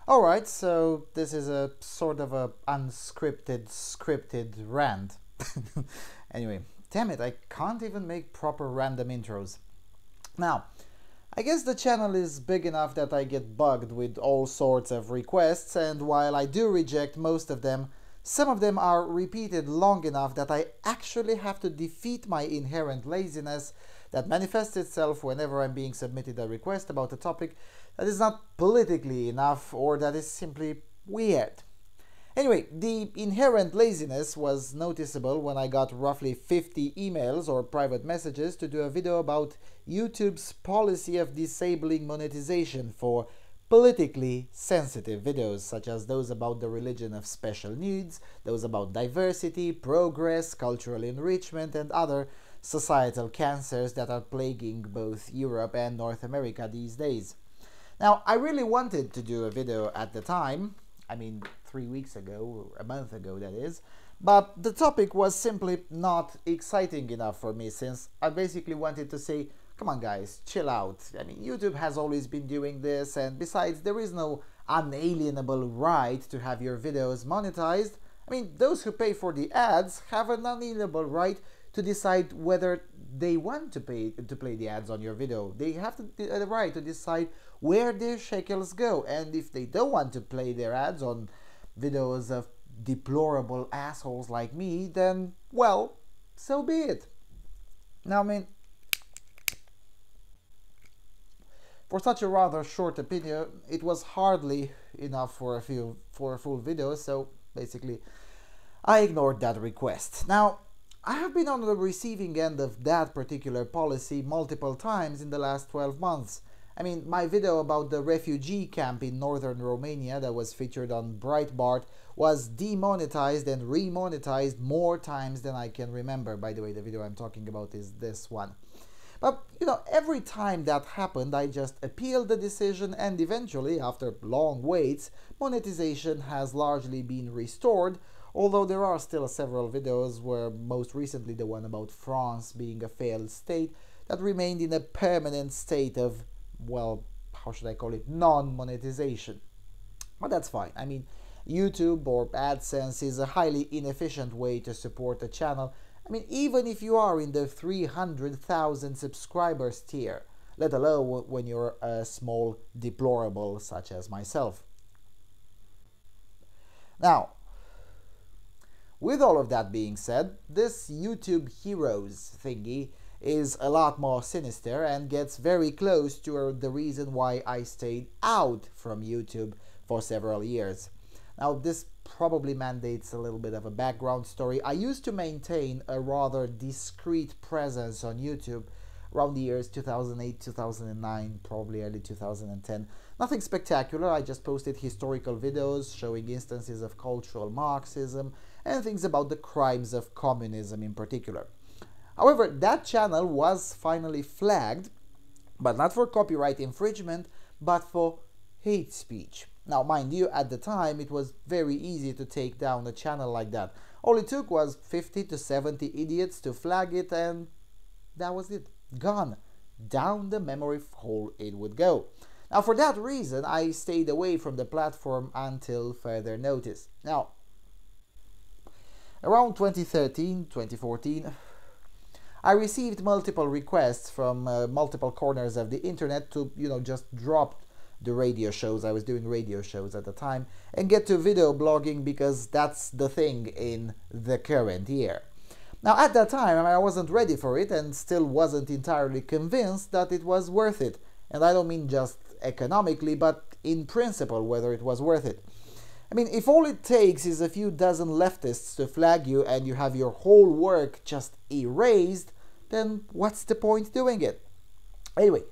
Alright, so this is a sort of a unscripted, scripted rant. Anyway, damn it, I can't even make proper random intros. Now, I guess the channel is big enough that I get bugged with all sorts of requests, and while I do reject most of them, some of them are repeated long enough that I actually have to defeat my inherent laziness that manifests itself whenever I'm being submitted a request about a topic that is not politically enough or that is simply weird. Anyway, the inherent laziness was noticeable when I got roughly 50 emails or private messages to do a video about YouTube's policy of disabling monetization for politically sensitive videos, such as those about the religion of special needs, those about diversity, progress, cultural enrichment, and other societal cancers that are plaguing both Europe and North America these days. Now, I really wanted to do a video at the time, I mean 3 weeks ago, or a month ago that is, but the topic was simply not exciting enough for me, since I basically wanted to say, come on guys, chill out. I mean, YouTube has always been doing this, and besides, there is no unalienable right to have your videos monetized. I mean, those who pay for the ads have an unalienable right to decide whether they want to play the ads on your video. They have the right to decide where their shekels go, and if they don't want to play their ads on videos of deplorable assholes like me, then, well, so be it. Now, I mean, for such a rather short opinion, it was hardly enough for a full video, so basically I ignored that request. Now, I have been on the receiving end of that particular policy multiple times in the last 12 months. I mean, my video about the refugee camp in northern Romania that was featured on Breitbart was demonetized and remonetized more times than I can remember. By the way, the video I'm talking about is this one. But, you know, every time that happened, I just appealed the decision, and eventually, after long waits, monetization has largely been restored, although there are still several videos, where most recently the one about France being a failed state, that remained in a permanent state of, well, how should I call it, non-monetization. But that's fine. I mean, YouTube or AdSense is a highly inefficient way to support a channel. I mean, even if you are in the 300,000 subscribers tier, let alone when you're a small deplorable such as myself. Now, with all of that being said, this YouTube Heroes thingy is a lot more sinister and gets very close to the reason why I stayed out from YouTube for several years. Now, this probably mandates a little bit of a background story. I used to maintain a rather discreet presence on YouTube around the years 2008, 2009, probably early 2010. Nothing spectacular, I just posted historical videos showing instances of cultural Marxism and things about the crimes of communism in particular. However, that channel was finally flagged, but not for copyright infringement, but for hate speech. Now, mind you, at the time, it was very easy to take down a channel like that. All it took was 50 to 70 idiots to flag it, and that was it. Gone. Down the memory hole it would go. Now, for that reason, I stayed away from the platform until further notice. Now, around 2013, 2014, I received multiple requests from multiple corners of the internet to, just drop the radio shows. I was doing radio shows at the time, and get to video blogging because that's the thing in the current year. Now, at that time, I wasn't ready for it and still wasn't entirely convinced that it was worth it. And I don't mean just economically, but in principle, whether it was worth it. I mean, if all it takes is a few dozen leftists to flag you and you have your whole work just erased, then what's the point doing it? Anyway,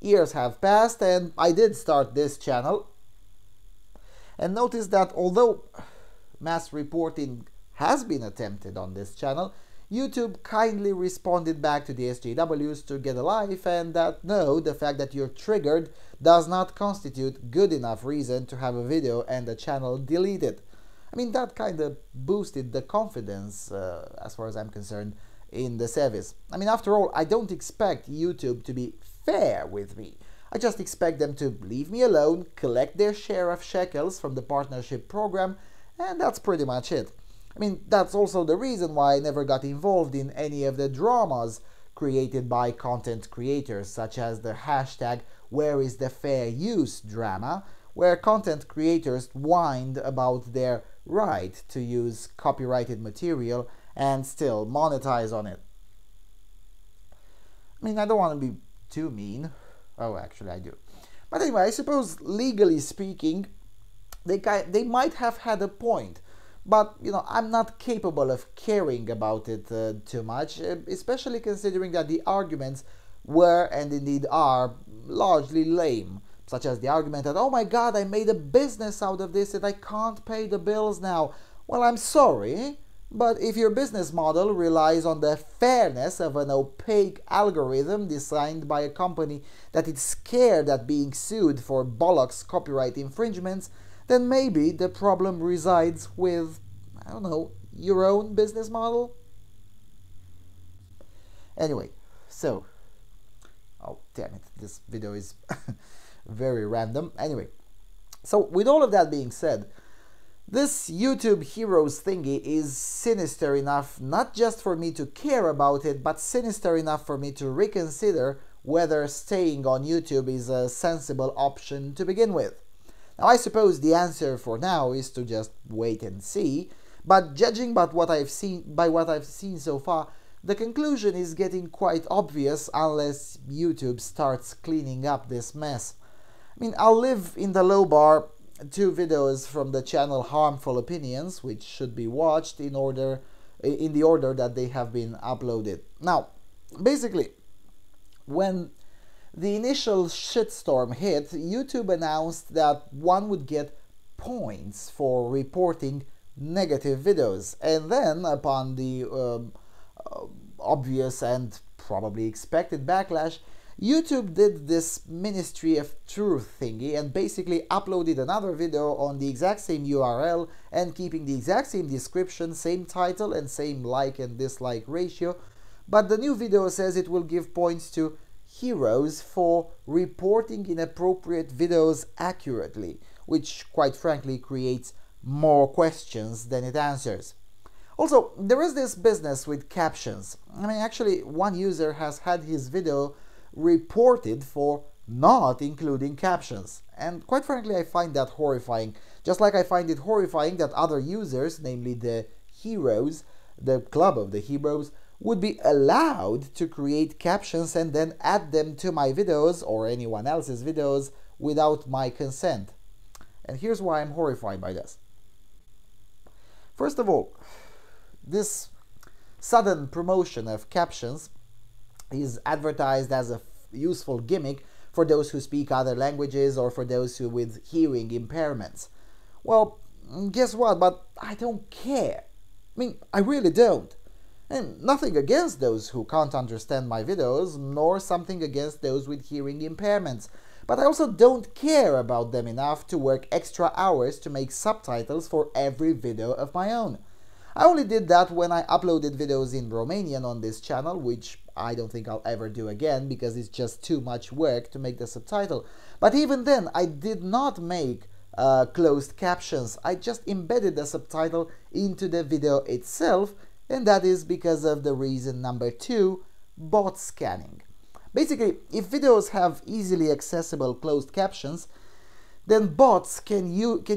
years have passed and I did start this channel, and notice that although mass reporting has been attempted on this channel, YouTube kindly responded back to the SJWs to get a life, and that no, the fact that you're triggered does not constitute good enough reason to have a video and the channel deleted. I mean, that kind of boosted the confidence, as far as I'm concerned, in the service. I mean, after all, I don't expect YouTube to be fair with me. I just expect them to leave me alone, collect their share of shekels from the partnership program, and that's pretty much it. I mean, that's also the reason why I never got involved in any of the dramas created by content creators, such as the hashtag #WhereIsTheFairUse drama, where content creators whined about their right to use copyrighted material and still monetize on it. I mean, I don't want to be too mean. Oh, actually, I do. But anyway, I suppose legally speaking, they might have had a point. But, I'm not capable of caring about it too much, especially considering that the arguments were and indeed are largely lame, such as the argument that, oh my god, I made a business out of this and I can't pay the bills now. Well, I'm sorry, but if your business model relies on the fairness of an opaque algorithm designed by a company that is scared at being sued for bollocks copyright infringements, then maybe the problem resides with, I don't know, your own business model? Anyway, so, oh damn it, this video is very random. Anyway, so with all of that being said, this YouTube Heroes thingy is sinister enough not just for me to care about it, but sinister enough for me to reconsider whether staying on YouTube is a sensible option to begin with. Now, I suppose the answer for now is to just wait and see, but judging by what I've seen so far, the conclusion is getting quite obvious unless YouTube starts cleaning up this mess. I mean, I'll leave in the low bar 2 videos from the channel Harmful Opinions, which should be watched in the order that they have been uploaded. Now, basically, when the initial shitstorm hit, YouTube announced that one would get points for reporting negative videos, and then upon the obvious and probably expected backlash, YouTube did this Ministry of Truth thingy and basically uploaded another video on the exact same URL and keeping the exact same description, same title and same like and dislike ratio, but the new video says it will give points to Heroes for reporting inappropriate videos accurately, which quite frankly creates more questions than it answers. Also, there is this business with captions. I mean, actually, one user has had his video reported for not including captions, and quite frankly I find that horrifying, just like I find it horrifying that other users, namely the Heroes, the Club of the Heroes, would be allowed to create captions and then add them to my videos or anyone else's videos without my consent. And here's why I'm horrified by this. First of all, this sudden promotion of captions is advertised as a useful gimmick for those who speak other languages or for those who with hearing impairments. Well, guess what? But I don't care. I mean, I really don't. And nothing against those who can't understand my videos, nor something against those with hearing impairments. But I also don't care about them enough to work extra hours to make subtitles for every video of my own. I only did that when I uploaded videos in Romanian on this channel, which I don't think I'll ever do again because it's just too much work to make the subtitle. But even then, I did not make closed captions. I just embedded the subtitle into the video itself, and that is because of the reason number 2, bot scanning. Basically, if videos have easily accessible closed captions, then bots can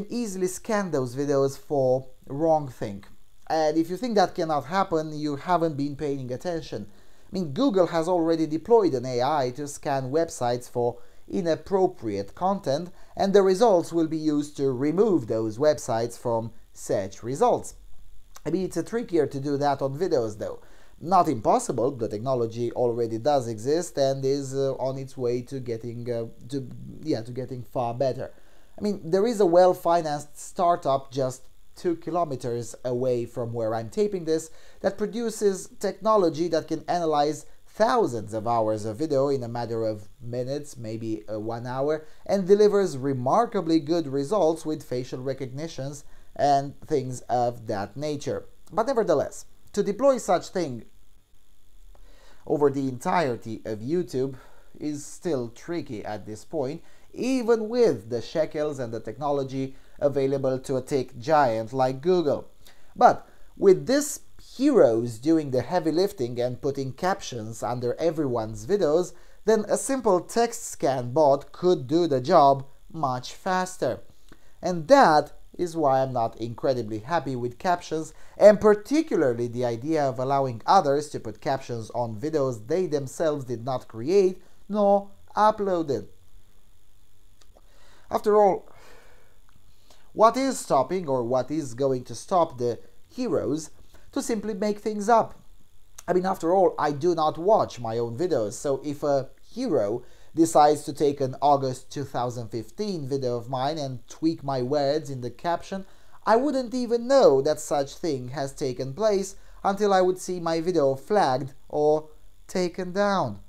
easily scan those videos for wrong thing. And if you think that cannot happen, you haven't been paying attention. I mean, Google has already deployed an AI to scan websites for inappropriate content, and the results will be used to remove those websites from search results. I mean, it's trickier to do that on videos though. Not impossible, the technology already does exist and is on its way to getting far better. I mean, there is a well-financed startup just 2 kilometers away from where I'm taping this that produces technology that can analyze thousands of hours of video in a matter of minutes, maybe 1 hour, and delivers remarkably good results with facial recognitions and things of that nature. But nevertheless, to deploy such thing over the entirety of YouTube is still tricky at this point, even with the shekels and the technology available to a tech giant like Google. But with these heroes doing the heavy lifting and putting captions under everyone's videos, then a simple text scan bot could do the job much faster. And that is why I'm not incredibly happy with captions, and particularly the idea of allowing others to put captions on videos they themselves did not create nor uploaded. After all, what is stopping, or what is going to stop the heroes to simply make things up? I mean, after all, I do not watch my own videos, so if a hero decides to take an August 2015 video of mine and tweak my words in the caption, I wouldn't even know that such thing has taken place until I would see my video flagged or taken down.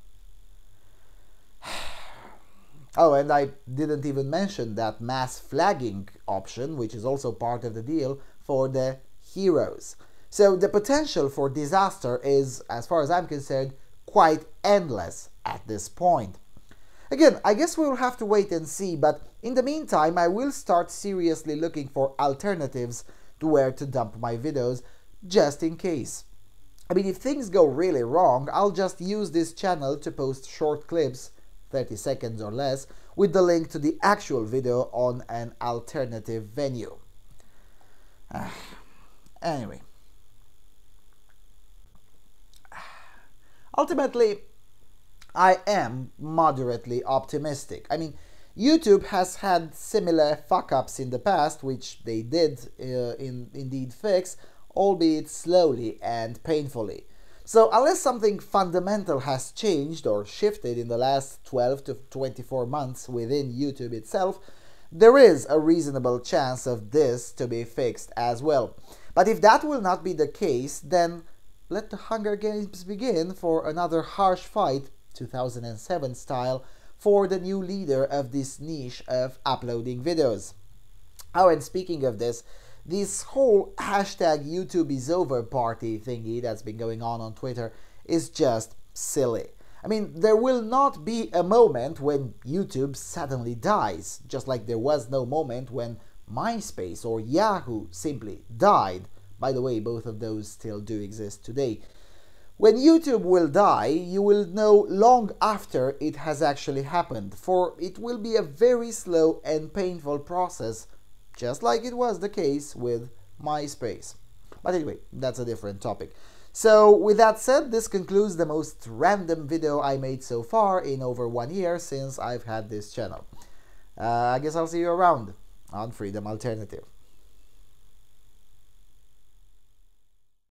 Oh, and I didn't even mention that mass flagging option, which is also part of the deal for the heroes. So the potential for disaster is, as far as I'm concerned, quite endless at this point. Again, I guess we'll have to wait and see, but in the meantime, I will start seriously looking for alternatives to where to dump my videos, just in case. I mean, if things go really wrong, I'll just use this channel to post short clips, 30 seconds or less, with the link to the actual video on an alternative venue. Anyway. Ultimately, I am moderately optimistic. I mean, YouTube has had similar fuck-ups in the past, which they did indeed fix, albeit slowly and painfully. So unless something fundamental has changed or shifted in the last 12 to 24 months within YouTube itself, there is a reasonable chance of this to be fixed as well. But if that will not be the case, then let the Hunger Games begin for another harsh fight, 2007 style, for the new leader of this niche of uploading videos. Oh, and speaking of this whole hashtag YouTube is over party thingy that's been going on Twitter is just silly. I mean, there will not be a moment when YouTube suddenly dies, just like there was no moment when MySpace or Yahoo simply died. By the way, both of those still do exist today. When YouTube will die, you will know long after it has actually happened, for it will be a very slow and painful process, just like it was the case with MySpace. But anyway, that's a different topic. So with that said, this concludes the most random video I made so far in over 1 year since I've had this channel. I guess I'll see you around on Freedom Alternative.